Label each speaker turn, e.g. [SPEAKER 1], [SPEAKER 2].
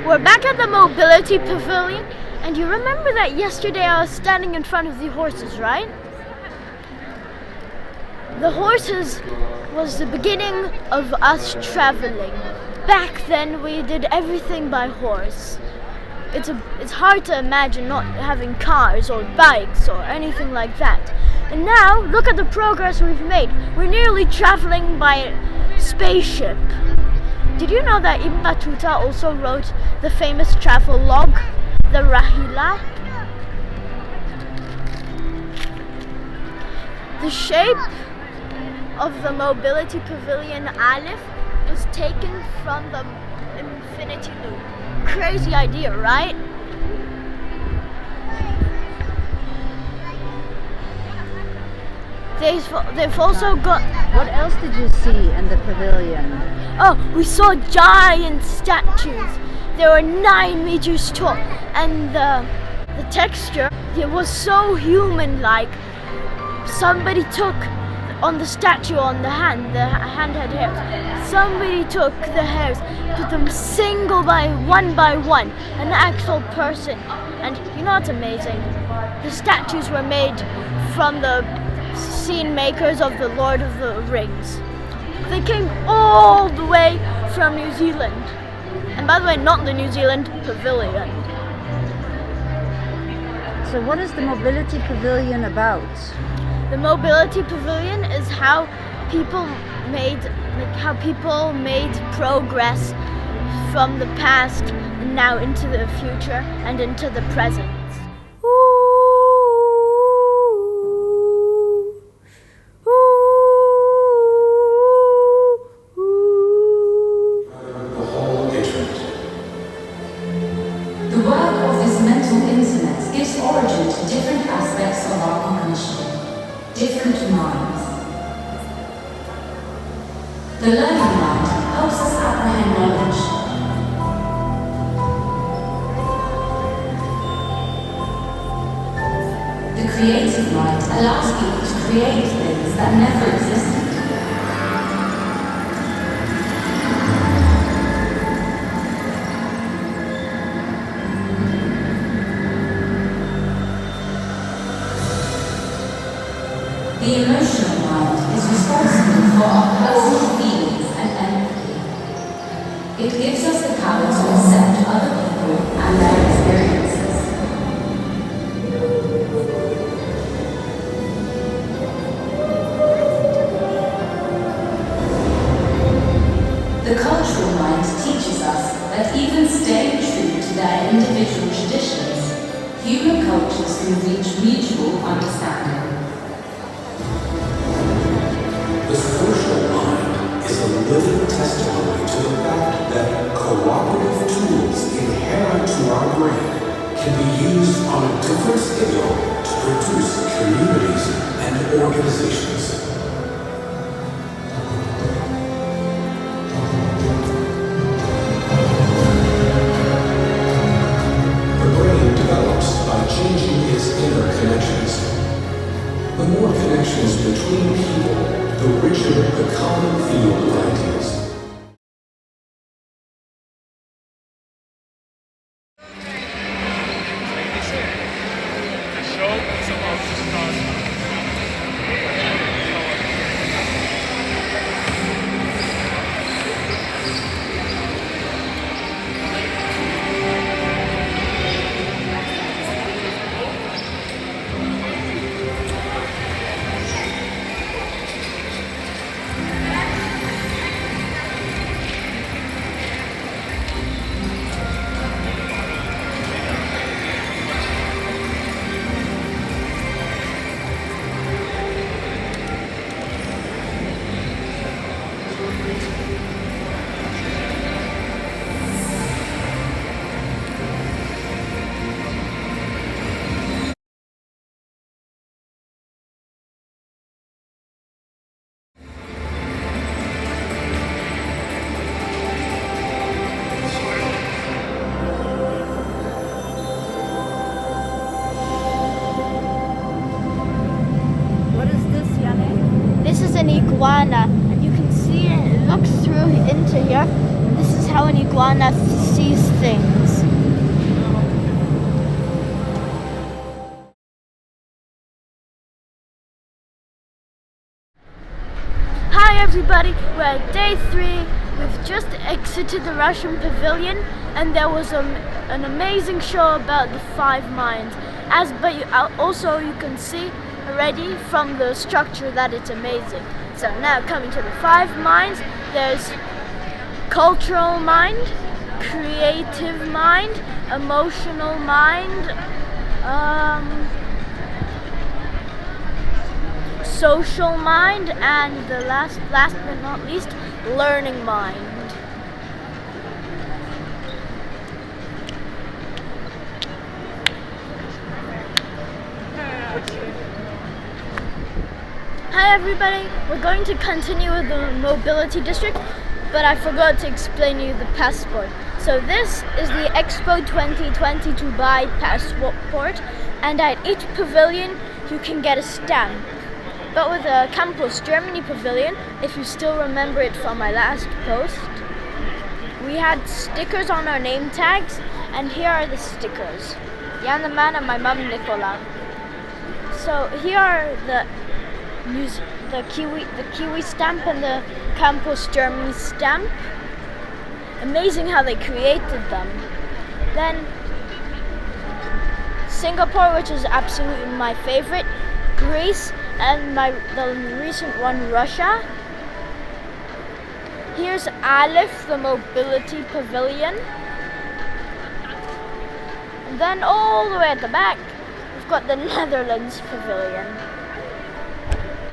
[SPEAKER 1] We're back at the Mobility Pavilion, and you remember that yesterday I was standing in front of the horses, right? The horses was the beginning of us traveling. Back then we did everything by horse. It's hard to imagine not having cars or bikes or anything like that. And now, look at the progress we've made. We're nearly traveling by spaceship. Did you know that Ibn Battuta also wrote the famous travel log, the Rahila? The shape of the Mobility Pavilion Aleph was taken from the Infinity Loop. Crazy idea, right? They've also got...
[SPEAKER 2] What else did you see in the pavilion?
[SPEAKER 1] Oh, we saw giant statues. They were 9 meters tall, and the texture, it was so human-like. Somebody took on the statue on the hand had hairs. Somebody took the hairs, put them one by one, an actual person. And you know what's amazing? The statues were made from the scene makers of the Lord of the Rings. They came all the way from New Zealand. And by the way, not the New Zealand Pavilion.
[SPEAKER 2] So what is the Mobility Pavilion about?
[SPEAKER 1] The Mobility Pavilion is how people made progress from the past and now into the future and into the present.
[SPEAKER 3] The work of this mental internet gives origin to different aspects of our cognition, different minds. The learning mind helps us apprehend knowledge. The creative mind allows people to create things that never existed. The emotional mind is responsible for our personal feelings and empathy. It gives us the power to accept other people and their experiences. The cultural mind teaches us that even staying true to their individual traditions, human cultures can reach mutual understanding.
[SPEAKER 4] The social mind is a living testimony to the fact that cooperative tools inherent to our brain can be used on a different scale to produce communities and organizations. The brain develops by changing its inner connections. The more connections between people, the richer the common field of ideas.
[SPEAKER 1] An iguana, and you can see it looks through into here. This is how an iguana sees things. day 3, we've just exited the Russian pavilion, and there was an amazing show about the 5 mines. Also you can see already from the structure that it's amazing. So now coming to the 5 mines, there's cultural mind, creative mind, emotional mind, social mind, and the last but not least, learning mind. Hi everybody, we're going to continue with the mobility district, but I forgot to explain you the passport. So this is the Expo 2020 Dubai passport, and at each pavilion you can get a stamp. But with the Campus Germany pavilion, if you still remember it from my last post, we had stickers on our name tags, and here are the stickers. Jan the Man and my mum Nicola. So here are the Kiwi stamp and the Campus Germany stamp. Amazing how they created them. Then Singapore, which is absolutely my favorite, Greece, and the recent one, Russia. Here's Aleph, the mobility pavilion. And then all the way at the back, we've got the Netherlands pavilion.